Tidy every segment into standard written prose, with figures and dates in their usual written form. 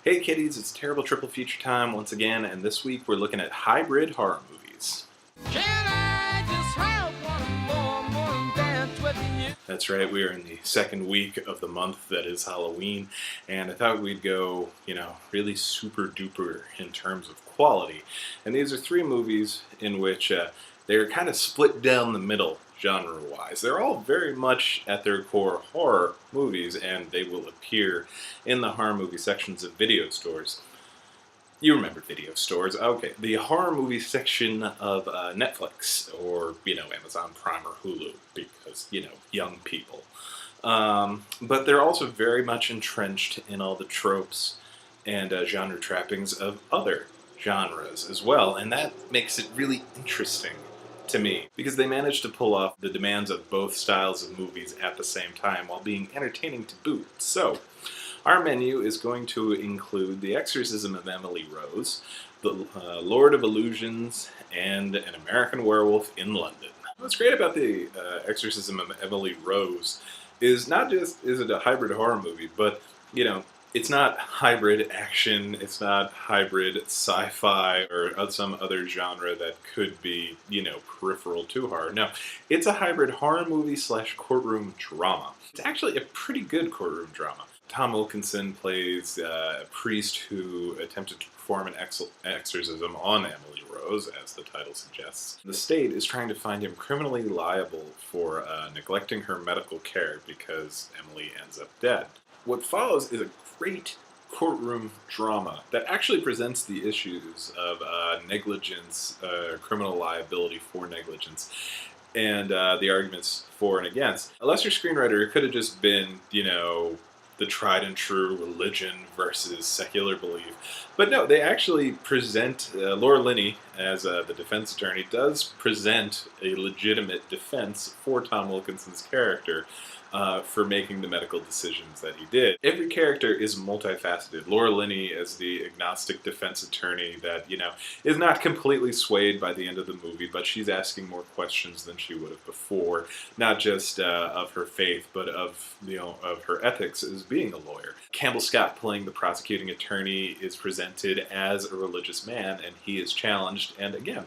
Hey kiddies, it's Terrible Triple Feature time once again, and this week we're looking at hybrid horror movies. Can I just have one more dance with you? That's right, we are in the second week of the month that is Halloween, and I thought we'd go, really super duper in terms of quality. And these are three movies in which they're kind of split down the middle genre-wise. They're all very much at their core horror movies, and they will appear in the horror movie sections of video stores. You remember video stores. Okay, the horror movie section of Netflix or, Amazon Prime or Hulu because, young people. But they're also very much entrenched in all the tropes and genre trappings of other genres as well. And that makes it really interesting to me because they managed to pull off the demands of both styles of movies at the same time while being entertaining to boot. So, our menu is going to include The Exorcism of Emily Rose, The Lord of Illusions, and An American Werewolf in London. What's great about The Exorcism of Emily Rose is not just is it a hybrid horror movie, but, it's not hybrid action, it's not hybrid sci-fi or some other genre that could be, peripheral to horror. No, it's a hybrid horror movie / courtroom drama. It's actually a pretty good courtroom drama. Tom Wilkinson plays a priest who attempted to perform an exorcism on Emily Rose, as the title suggests. The state is trying to find him criminally liable for neglecting her medical care because Emily ends up dead. What follows is a great courtroom drama that actually presents the issues of negligence, criminal liability for negligence, and the arguments for and against. A lesser screenwriter could have just been, the tried and true religion versus secular belief. But no, they actually present, Laura Linney, as the defense attorney, does present a legitimate defense for Tom Wilkinson's character for making the medical decisions that he did. Every character is multifaceted. Laura Linney as the agnostic defense attorney that, is not completely swayed by the end of the movie, but she's asking more questions than she would have before, not just of her faith, but of, of her ethics as being a lawyer. Campbell Scott, playing the prosecuting attorney, is presented as a religious man, and he is challenged, and again,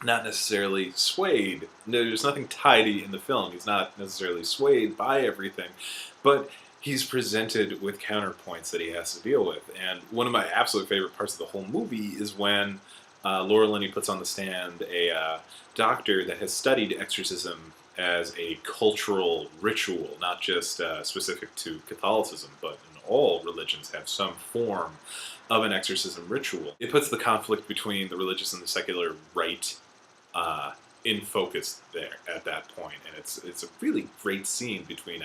not necessarily swayed. There's nothing tidy in the film. He's not necessarily swayed by everything, but he's presented with counterpoints that he has to deal with. And one of my absolute favorite parts of the whole movie is when Laura Linney puts on the stand a doctor that has studied exorcism as a cultural ritual, not just specific to Catholicism, but in all religions have some form of an exorcism ritual. It puts the conflict between the religious and the secular right in focus there at that point, and it's a really great scene between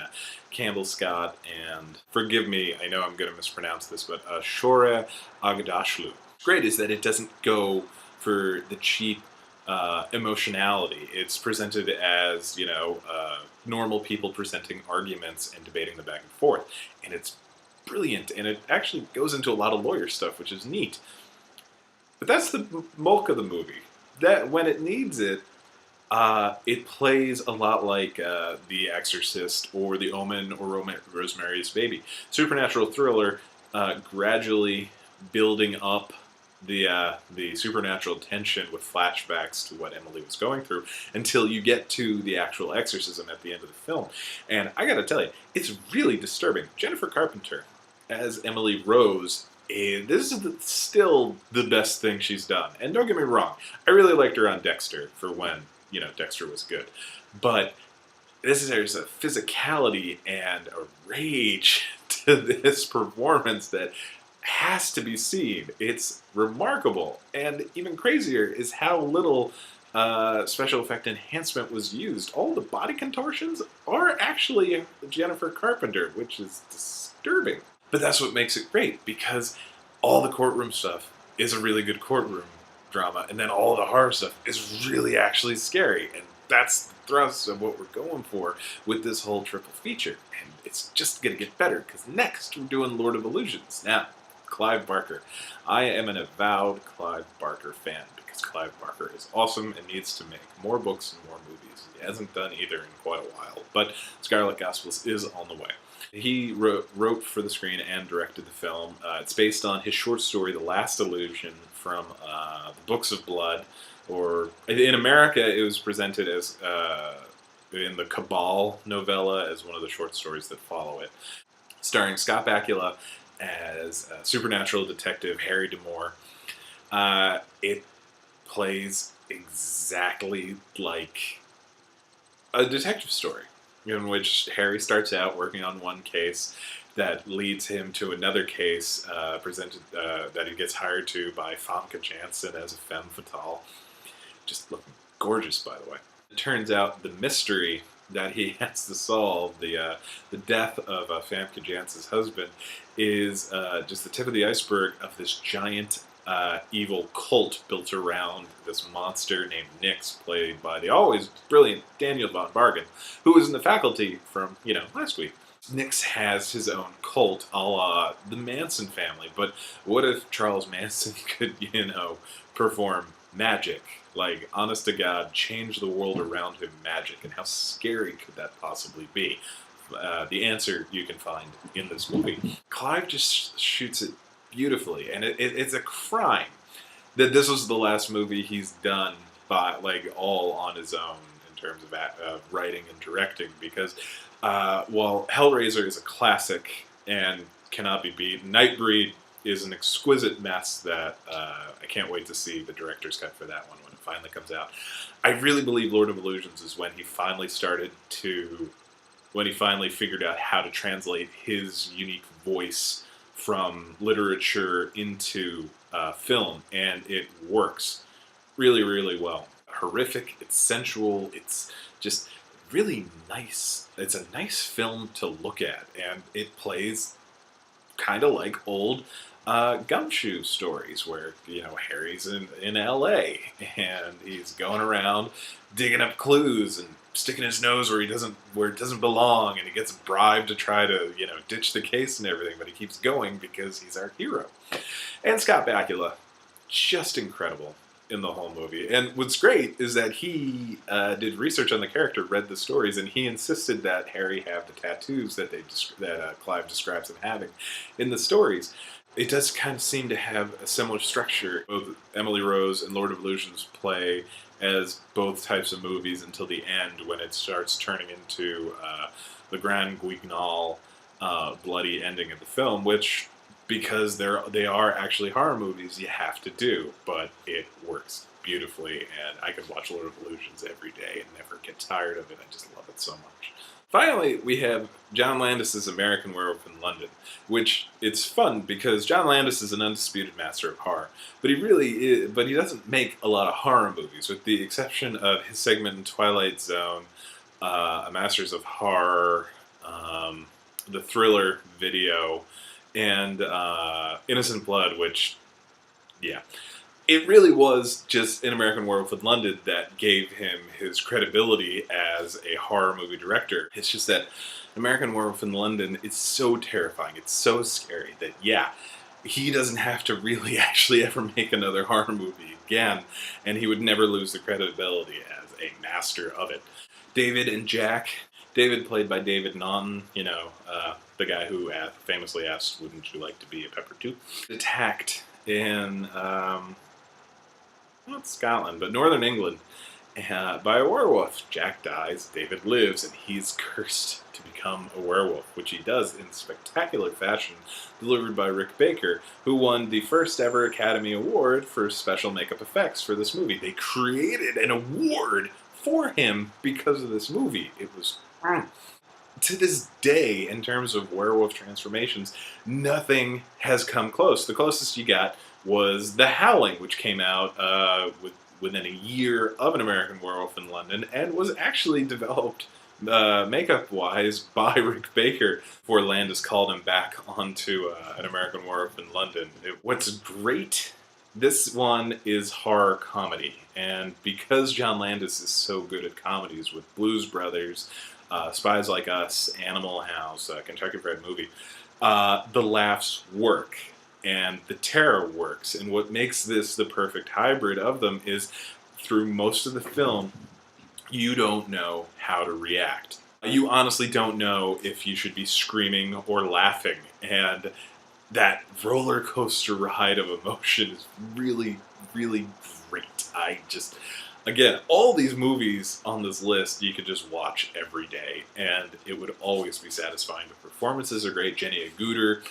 Campbell Scott and, forgive me, I know I'm going to mispronounce this, but Shohreh Aghdashloo. What's great is that it doesn't go for the cheap emotionality. It's presented as, normal people presenting arguments and debating them back and forth, and it's brilliant, and it actually goes into a lot of lawyer stuff, which is neat. But that's the bulk of the movie. That when it needs it, it plays a lot like The Exorcist or The Omen or Rosemary's Baby. Supernatural thriller, gradually building up the supernatural tension with flashbacks to what Emily was going through until you get to the actual exorcism at the end of the film. And I gotta tell you, it's really disturbing. Jennifer Carpenter as Emily Rose, this is still the best thing she's done. And don't get me wrong, I really liked her on Dexter for when, Dexter was good. But there's a physicality and a rage to this performance that has to be seen. It's remarkable. And even crazier is how little special effect enhancement was used. All the body contortions are actually Jennifer Carpenter, which is disturbing. But that's what makes it great, because all the courtroom stuff is a really good courtroom drama, and then all the horror stuff is really actually scary. And that's the thrust of what we're going for with this whole triple feature. And it's just going to get better, because next we're doing Lord of Illusions. Now, Clive Barker. I am an avowed Clive Barker fan, because Clive Barker is awesome and needs to make more books and more movies. He hasn't done either in quite a while, but Scarlet Gospels is on the way. He wrote for the screen and directed the film. It's based on his short story, The Last Illusion, from the Books of Blood, or in America, it was presented as in the Cabal novella as one of the short stories that follow it, starring Scott Bakula as supernatural detective Harry D'Amour. It plays exactly like a detective story in which Harry starts out working on one case that leads him to another case presented that he gets hired to by Famke Janssen as a femme fatale. Just looking gorgeous, by the way. It turns out the mystery that he has to solve, the death of Famke Janssen's husband, is just the tip of the iceberg of this giant evil cult built around this monster named Nyx, played by the always brilliant Daniel von Bargen, who was in the faculty from, last week. Nyx has his own cult, a la the Manson family, but what if Charles Manson could, perform magic? Like, honest to God, change the world around him magic, and how scary could that possibly be? The answer you can find in this movie. Clive just shoots it beautifully, and it's a crime that this was the last movie he's done by all on his own in terms of writing and directing, because while Hellraiser is a classic and cannot be beat, Nightbreed is an exquisite mess that I can't wait to see the director's cut for that one when it finally comes out. I really believe Lord of Illusions is when he finally figured out how to translate his unique voice from literature into film, and it works really, really well. Horrific, it's sensual, it's just really nice. It's a nice film to look at, and it plays kind of like old gumshoe stories where, Harry's in LA and he's going around digging up clues and sticking his nose where it doesn't belong, and he gets bribed to try to ditch the case and everything, but he keeps going because he's our hero. And Scott Bakula, just incredible in the whole movie. And what's great is that he did research on the character, read the stories, and he insisted that Harry have the tattoos that Clive describes him having in the stories. It does kind of seem to have a similar structure. Both Emily Rose and Lord of Illusions play as both types of movies until the end, when it starts turning into the Grand Guignol bloody ending of the film, which, because they are actually horror movies, you have to do, but it works beautifully, and I could watch Lord of Illusions every day and never get tired of it. I just love it so much. Finally, we have John Landis's American Werewolf in London, which it's fun because John Landis is an undisputed master of horror, but he doesn't make a lot of horror movies, with the exception of his segment in Twilight Zone, Masters of Horror, the Thriller video, and Innocent Blood, which, yeah. It really was just an American Werewolf in London that gave him his credibility as a horror movie director. It's just that American Werewolf in London is so terrifying, it's so scary that, he doesn't have to really actually ever make another horror movie again, and he would never lose the credibility as a master of it. David and Jack. David, played by David Naughton, the guy who famously asked, "Wouldn't you like to be a pepper too?" Attacked in not Scotland, but Northern England, by a werewolf. Jack dies, David lives, and he's cursed to become a werewolf, which he does in spectacular fashion, delivered by Rick Baker, who won the first ever Academy Award for special makeup effects for this movie. They created an award for him because of this movie. It was... To this day, in terms of werewolf transformations, nothing has come close. The closest you got was The Howling, which came out within a year of An American Werewolf in London, and was actually developed makeup-wise by Rick Baker before Landis called him back onto An American Werewolf in London. What's great, this one is horror comedy, and because John Landis is so good at comedies with Blues Brothers, Spies Like Us, Animal House, Kentucky Fried Movie, the laughs work and the terror works. And what makes this the perfect hybrid of them is, through most of the film, you don't know how to react. You honestly don't know if you should be screaming or laughing, and that roller coaster ride of emotion is really, really great. Again, all these movies on this list you could just watch every day, and it would always be satisfying. The performances are great. Jenny Agutter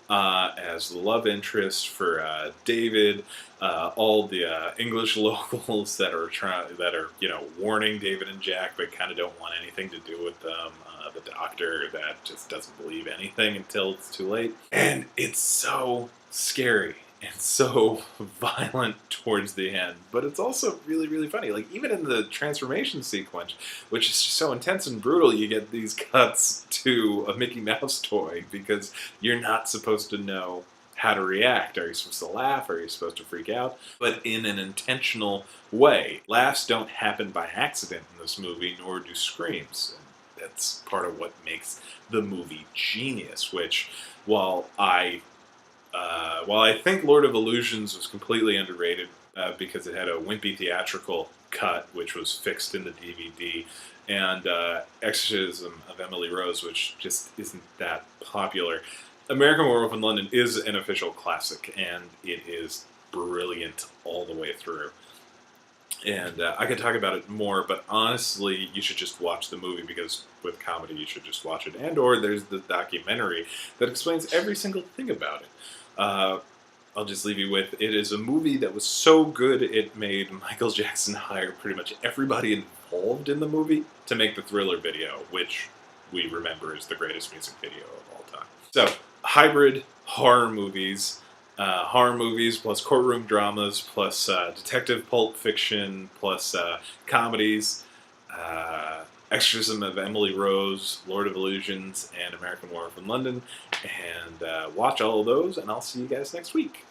as the love interest for David, all the English locals that are warning David and Jack, but kind of don't want anything to do with them. The doctor that just doesn't believe anything until it's too late, and it's so scary and so violent towards the end, but it's also really, really funny. Like, even in the transformation sequence, which is just so intense and brutal, you get these cuts to a Mickey Mouse toy because you're not supposed to know how to react. Are you supposed to laugh? Are you supposed to freak out? But in an intentional way. Laughs don't happen by accident in this movie, nor do screams. And that's part of what makes the movie genius, which, while I think Lord of Illusions was completely underrated because it had a wimpy theatrical cut, which was fixed in the DVD, and Exorcism of Emily Rose, which just isn't that popular. American Werewolf in London is an official classic, and it is brilliant all the way through. And I could talk about it more, but honestly, you should just watch the movie, because with comedy, you should just watch it. And or there's the documentary that explains every single thing about it. I'll just leave you with, it is a movie that was so good it made Michael Jackson hire pretty much everybody involved in the movie to make the Thriller video, which we remember is the greatest music video of all time. So, hybrid horror movies plus courtroom dramas, plus detective pulp fiction, plus comedies, Exorcism of Emily Rose, Lord of Illusions, and American Werewolf in London. And watch all of those, and I'll see you guys next week.